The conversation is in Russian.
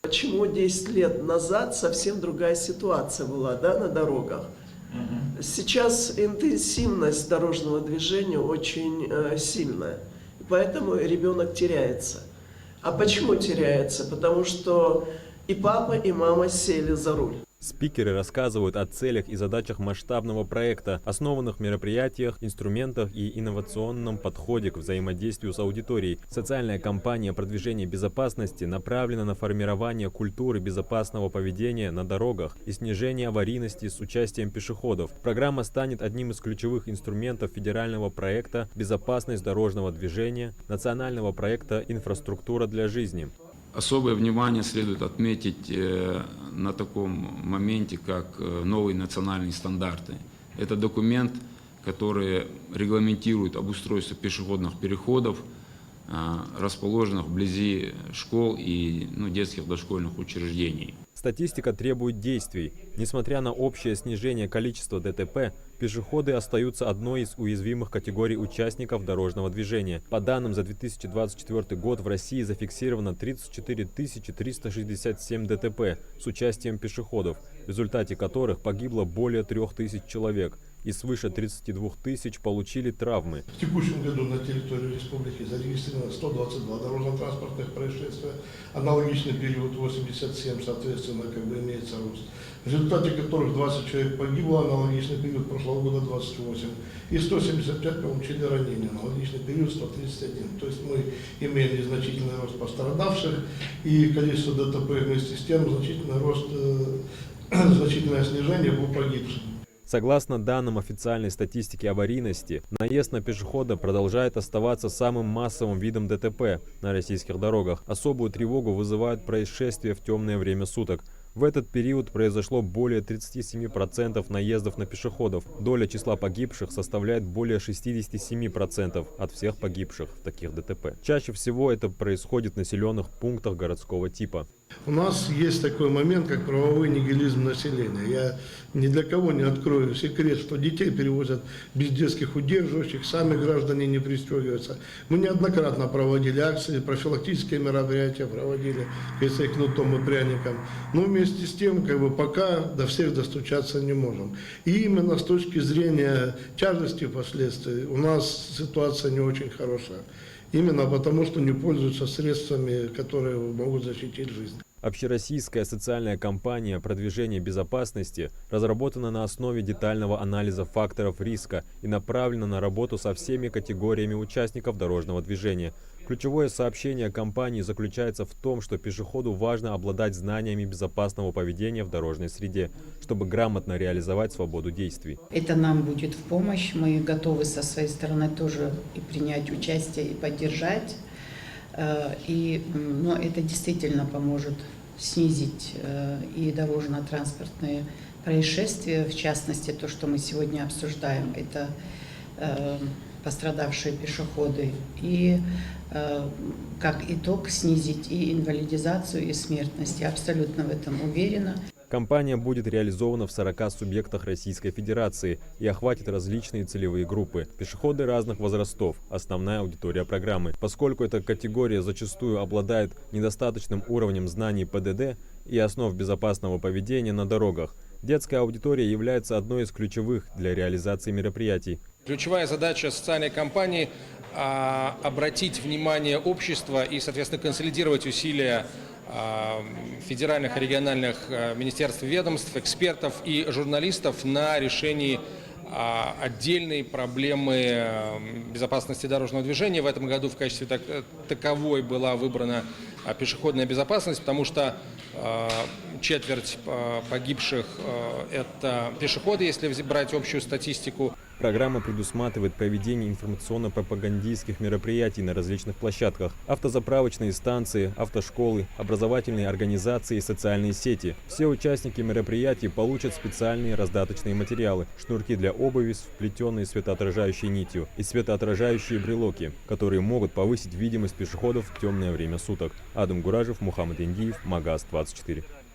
Почему 10 лет назад совсем другая ситуация была, да, на дорогах? Сейчас интенсивность дорожного движения очень сильная, и поэтому ребенок теряется. А почему теряется? Потому что и папа, и мама сели за руль. Спикеры рассказывают о целях и задачах масштабного проекта, основанных мероприятиях, инструментах и инновационном подходе к взаимодействию с аудиторией. Социальная кампания продвижения безопасности направлена на формирование культуры безопасного поведения на дорогах и снижение аварийности с участием пешеходов. Программа станет одним из ключевых инструментов федерального проекта «Безопасность дорожного движения», национального проекта «Инфраструктура для жизни». Особое внимание следует отметить на таком моменте, как новые национальные стандарты. Это документ, который регламентирует обустройство пешеходных переходов, расположенных вблизи школ и детских дошкольных учреждений. Статистика требует действий. Несмотря на общее снижение количества ДТП, пешеходы остаются одной из уязвимых категорий участников дорожного движения. По данным за 2024 год в России зафиксировано 34 367 ДТП с участием пешеходов, в результате которых погибло более 3000 человек и свыше 32 тысяч получили травмы. В текущем году на территории республики зарегистрировано 122 дорожно-транспортных происшествия, аналогичный период 87, соответственно, имеется рост, в результате которых 20 человек погибло, аналогичный период прошлого года 28, и 175 получили ранения, аналогичный период 131. То есть мы имеем незначительный рост пострадавших и количество ДТП вместе с тем значительный рост, значительное снижение по погибшим. Согласно данным официальной статистики аварийности, наезд на пешехода продолжает оставаться самым массовым видом ДТП на российских дорогах. Особую тревогу вызывают происшествия в темное время суток. В этот период произошло более 37% наездов на пешеходов. Доля числа погибших составляет более 67% от всех погибших в таких ДТП. Чаще всего это происходит в населенных пунктах городского типа. У нас есть такой момент, как правовой нигилизм населения. Я ни для кого не открою секрет, что детей перевозят без детских удерживающих, сами граждане не пристегиваются. Мы неоднократно проводили акции, профилактические мероприятия проводили, если кнутом и пряником. Но вместе с тем, пока до всех достучаться не можем. И именно с точки зрения тяжести последствий у нас ситуация не очень хорошая. Именно потому, что не пользуются средствами, которые могут защитить жизнь. Общероссийская социальная кампания продвижения безопасности разработана на основе детального анализа факторов риска и направлена на работу со всеми категориями участников дорожного движения. Ключевое сообщение кампании заключается в том, что пешеходу важно обладать знаниями безопасного поведения в дорожной среде, чтобы грамотно реализовать свободу действий. Это нам будет в помощь. Мы готовы со своей стороны тоже и принять участие, и поддержать. Но это действительно поможет снизить и дорожно-транспортные происшествия. В частности, то, что мы сегодня обсуждаем, это пострадавшие пешеходы. И как итог снизить и инвалидизацию, и смертность. Я абсолютно в этом уверена. Кампания будет реализована в 40 субъектах Российской Федерации и охватит различные целевые группы. Пешеходы разных возрастов – основная аудитория программы. Поскольку эта категория зачастую обладает недостаточным уровнем знаний ПДД и основ безопасного поведения на дорогах, детская аудитория является одной из ключевых для реализации мероприятий. Ключевая задача социальной кампании – обратить внимание общества и, соответственно, консолидировать усилия федеральных и региональных министерств и ведомств, экспертов и журналистов на решении отдельной проблемы безопасности дорожного движения. В этом году в качестве таковой была выбрана пешеходная безопасность, потому что четверть погибших – это пешеходы, если брать общую статистику. Программа предусматривает проведение информационно-пропагандистских мероприятий на различных площадках: автозаправочные станции, автошколы, образовательные организации и социальные сети. Все участники мероприятий получат специальные раздаточные материалы: шнурки для обуви с вплетенной светоотражающей нитью и светоотражающие брелоки, которые могут повысить видимость пешеходов в темное время суток. Адам Гуражев, Мухаммад Индиев, Магаз 24.